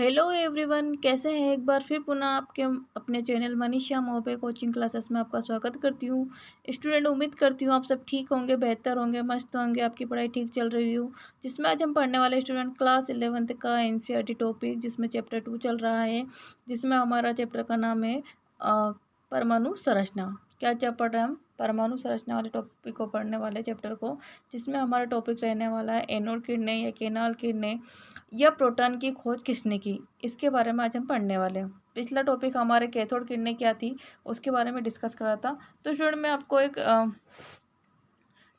Hello everyone, कैसे हैं। एक बार फिर पुनः आपके अपने चैनल मनीषा मोबे कोचिंग क्लासेस में आपका स्वागत करती हूँ। स्टूडेंट, उम्मीद करती हूँ आप सब ठीक होंगे, बेहतर होंगे, मस्त होंगे, आपकी पढ़ाई ठीक चल रही हो। जिसमें आज हम पढ़ने वाले स्टूडेंट क्लास 11th का एनसीईआरटी टॉपिक, जिसमें चैप्टर 2 चल रहा है, जिसमें हमारा चैप्टर का नाम है परमाणु संरचना। क्या चैप्टर पढ़ रहे हैं हम? परमाणु संरचना वाले टॉपिक को पढ़ने वाले चैप्टर को, जिसमें हमारा टॉपिक रहने वाला है एनोड किरणें या केनाल किरणें या प्रोटॉन की खोज किसने की, इसके बारे में आज हम पढ़ने वाले हैं। पिछला टॉपिक हमारे कैथोड किरणें क्या थी उसके बारे में डिस्कस करा था। तो स्टूडेंट, मैं आपको एक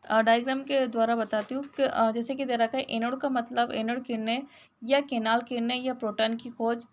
डायग्राम के द्वारा बताती हूँ कि जैसे कि दे रखा है एनोड का मतलब एनोड किरणें या केनाल किरणें या प्रोटॉन की खोज।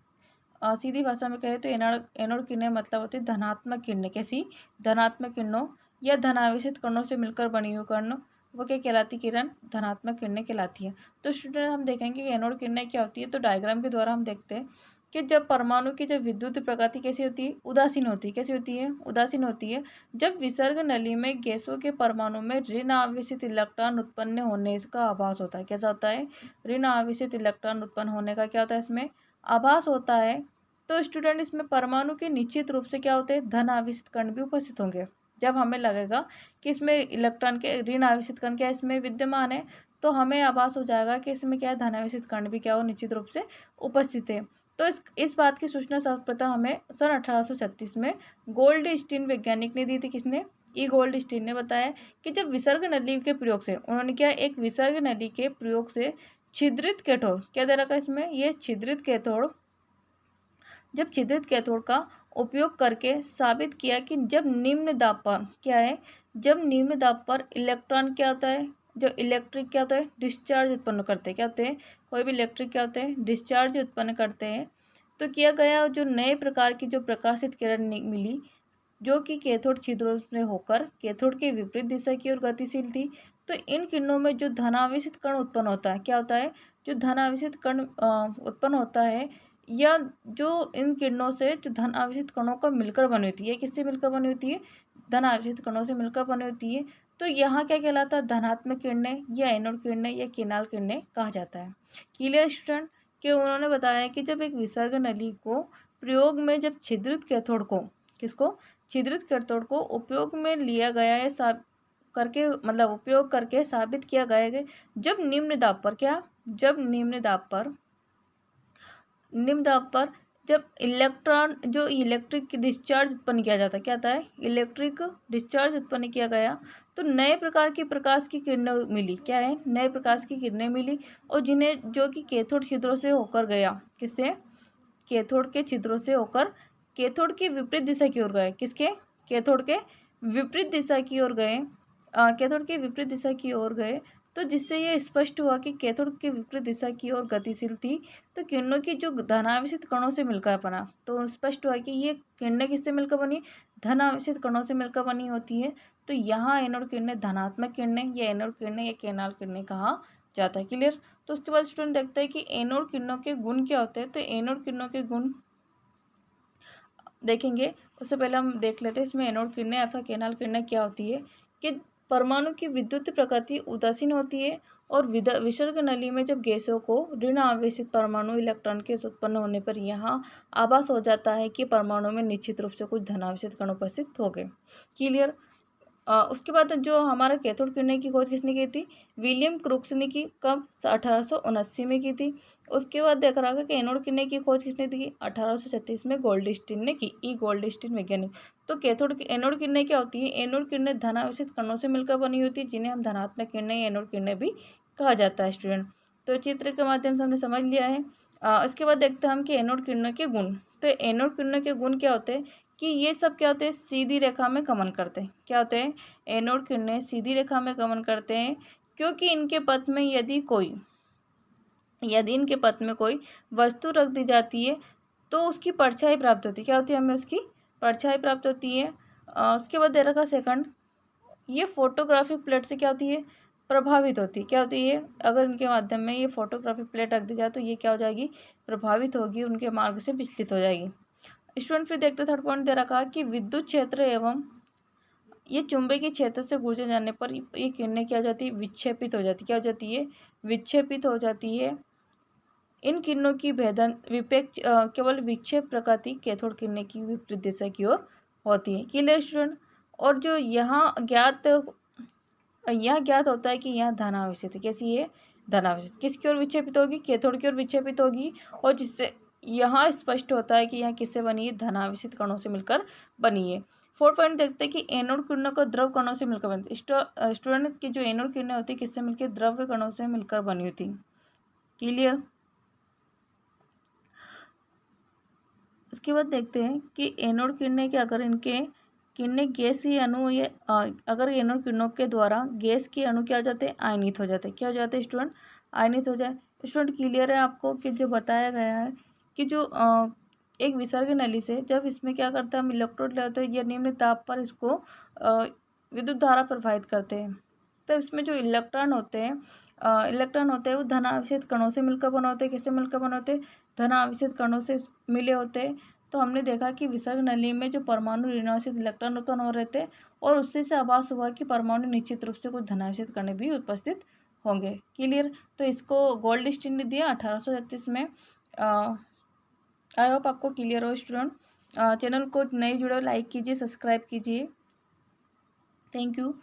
सीधी भाषा में कहें तो एनोड एनोड किरणें मतलब होती है धनात्मक किरणें। कैसी? धनात्मक किरणों या धनावेशित कणों से मिलकर बनी हुई कण, वो क्या कहलाती? किरण धनात्मक किरणें कहलाती है। तो स्टूडेंट, हम देखेंगे कि एनोड किरणें क्या होती है। तो डायग्राम के द्वारा हम देखते हैं कि जब परमाणु की जब विद्युत प्रकृति कैसी होती है? उदासीन होती है। कैसी होती है? उदासीन होती है। जब विसर्ग नली में गैसों के परमाणु में ऋण आवेशित इलेक्ट्रॉन उत्पन्न होने का आभास होता है। कैसा होता है? ऋण आवेशित इलेक्ट्रॉन उत्पन्न होने का क्या होता है? इसमें आभास होता है। तो स्टूडेंट, इसमें परमाणु के निश्चित रूप से क्या होते हैं? धन आवेशित कण भी उपस्थित होंगे। जब हमें लगेगा कि इसमें इलेक्ट्रॉन के ऋण आवेशित कण क्या इसमें विद्यमान है, तो हमें आभास हो जाएगा कि इसमें क्या है? धन आवेशित कण भी क्या हो? निश्चित रूप से उपस्थित है। तो इस बात की सूचना सर्वप्रथम हमें सन 1836 में गोल्डस्टीन वैज्ञानिक ने दी थी। किसने? ई गोल्डस्टीन ने बताया कि जब विसर्ग नली के प्रयोग से, उन्होंने क्या, एक विसर्ग नली के प्रयोग से छिद्रित कैथोड, क्या दे रखा है इसमें? ये छिद्रित कैथोड, जब छिद्रित कैथोड का उपयोग करके साबित किया कि जब निम्न दाब पर क्या है? जब निम्न दाब पर इलेक्ट्रॉन क्या होता है? जो इलेक्ट्रिक क्या होता है? डिस्चार्ज उत्पन्न करते हैं। क्या होते हैं? कोई भी इलेक्ट्रिक क्या होते हैं? डिस्चार्ज उत्पन्न करते हैं। तो किया गया, जो नए प्रकार की जो प्रकाशित किरण मिली, जो कि कैथोड छिद्रों में होकर कैथोड के विपरीत दिशा की ओर गतिशील थी। तो इन किरणों में जो धनावेशित कण उत्पन्न होता है, क्या होता है? जो धनावेशित कण उत्पन्न होता है, या जो इन किरणों से जो धन आवेशित कणों का मिलकर बनी होती है, किससे मिलकर बनी होती है? धन आवेशित कणों से मिलकर बनी होती है। तो यहाँ क्या कहलाता है? धनात्मक किरणें या एनोड किरणें या केनाल किरणें कहा जाता है। Clear student? कि उन्होंने बताया कि जब एक विसर्ग नली को प्रयोग में जब छिद्रित कैथोड को, किसको? छिद्रित कैथोड को उपयोग में लिया गया है, करके मतलब उपयोग करके साबित किया गया है, जब निम्न दाब पर क्या, जब निम्न दाब पर जब इलेक्ट्रॉन जो इलेक्ट्रिक डिस्चार्ज उत्पन्न किया जाता है, क्या आता है? इलेक्ट्रिक डिस्चार्ज उत्पन्न किया गया, तो नए प्रकार की प्रकाश की किरणें मिली। क्या है? नए प्रकाश की किरणें मिली, और जिन्हें जो कि कैथोड छिद्रों से होकर गया। किससे? कैथोड के छिद्रों से होकर कैथोड की विपरीत दिशा की ओर गए। किसके? कैथोड के विपरीत दिशा की ओर गए। कैथोड के विपरीत दिशा की ओर गए, तो जिससे ये स्पष्ट हुआ कि कैथोड के विपरीत दिशा की ओर गतिशील थी। तो किरणों की जो धनावेशित कणों से मिलकर बना, तो स्पष्ट हुआ कि ये किरणें किससे मिलकर बनी? धनावेशित कणों से मिलकर बनी होती है। तो यहाँ एनोड किरणें धनात्मक किरणें या एनोड किरणें या केनाल किरणें कहा जाता है। क्लियर? तो उसके बाद स्टूडेंट देखते हैं कि एनोड किरणों के गुण क्या होते हैं। तो एनोड किरणों के गुण देखेंगे, उससे पहले हम देख लेते हैं इसमें एनोड किरणें अथवा केनाल किरणें क्या होती है। कि परमाणु की विद्युत प्रकृति उदासीन होती है, और विसर्ग नली में जब गैसों को ऋण आवेशित परमाणु इलेक्ट्रॉन के उत्पन्न होने पर यहाँ आभास हो जाता है कि परमाणु में निश्चित रूप से कुछ धनावेशित कण उपस्थित हो गए। क्लियर? उसके बाद जो हमारा कैथोड किरणें की खोज किसने की थी? विलियम क्रूक्स ने की। कब? 1879 में की थी। उसके बाद देख रहा है कि एनोड किरणें की खोज किसने की? 1836 में गोल्डस्टीन ने की। ई गोल्डस्टीन वैज्ञानिक। तो एनोड किरणें क्या होती है? एनोड किरणें धनावेशित कणों से मिलकर बनी होती है, जिन्हें हम धनात्मक किरणें या एनोड किरणें भी कहा जाता है। स्टूडेंट, तो चित्र के माध्यम से हमने समझ लिया है। इसके बाद देखते हैं हम कि एनोड किरणों के गुण। तो एनोड किरणों के गुण क्या होते हैं? कि ये सब क्या होते हैं? सीधी रेखा में गमन करते हैं। क्या होते हैं? एनोड किरणें सीधी रेखा में गमन करते हैं, क्योंकि यदि इनके पथ में कोई वस्तु रख दी जाती है, तो उसकी परछाई प्राप्त होती है। क्या होती है? हमें उसकी परछाई प्राप्त होती है। उसके बाद दे रखा सेकंड, ये फोटोग्राफिक प्लेट से क्या होती है? प्रभावित होती है। क्या होती है? अगर इनके माध्यम में ये फोटोग्राफिक प्लेट रख दी जाए, तो ये क्या हो जाएगी? प्रभावित होगी, उनके मार्ग से विचलित हो जाएगी। स्टूडेंट, फिर देखते थर्ड पॉइंट दे रखा कि विद्युत क्षेत्र एवं ये चुंबकीय क्षेत्र से गुजर जाने पर ये किरणें क्या हो जाती है? विक्षेपित हो जाती है। क्या हो जाती है? विक्षेपित हो जाती है। इन किरणों की भेदन विपेक्ष केवल विक्षेप प्रकृति कैथोड किरणें की विपरीत दिशा की ओर होती है। Clear student. और जो यहाँ ज्ञात होता है कि यहाँ धनावेशित है। कैसी है? धनावेशित। किसकी ओर विक्षेपित होगी? कैथोड की ओर विक्षेपित होगी। और जिससे यहाँ स्पष्ट होता है कि यहाँ किससे बनी है? धनावेशित कणों से मिलकर बनी है। 4 पॉइंट देखते हैं कि एनोड किरणों को द्रव कणों से मिलकर बनती है। स्टूडेंट की जो एनोड किरणें होती है किससे मिलकर? द्रव्य कणों से मिलकर बनी होती। क्लियर। उसके बाद देखते हैं कि एनोड किरणें के अगर इनके किरणें गैसीय अणु या अगर एनोड किरणों के द्वारा गैस के अणु क्या हो जाते हैं? आयनित हो जाते हैं। क्या हो जाते हैं स्टूडेंट? आयनित हो जाए। स्टूडेंट क्लियर है आपको कि जो बताया गया है कि जो एक विसर्ग नली से जब इसमें क्या करते हैं हम इलेक्ट्रोड लेते हैं या निम्न ताप पर इसको विद्युत धारा प्रवाहित करते हैं, तो इसमें जो इलेक्ट्रॉन होते हैं वो धन आवेशित कणों से मिलकर बने होते हैं। किससे मिलकर बने होते हैं? धन आवेशित कणों से मिले होते हैं। तो हमने देखा कि विसर्ग नली में जो परमाणु ऋणावेशित इलेक्ट्रॉन उत्पन्न हो रहे थे और उससे से आभास हुआ कि परमाणु निश्चित रूप से कुछ धनावेशित कण भी उपस्थित होंगे। क्लियर। तो इसको गोल्ड स्टैंडर्ड दिया 1836 में। आई होप आपको क्लियर हो स्टूडेंट। चैनल को नए जुड़े लाइक कीजिए, सब्सक्राइब कीजिए। Thank you.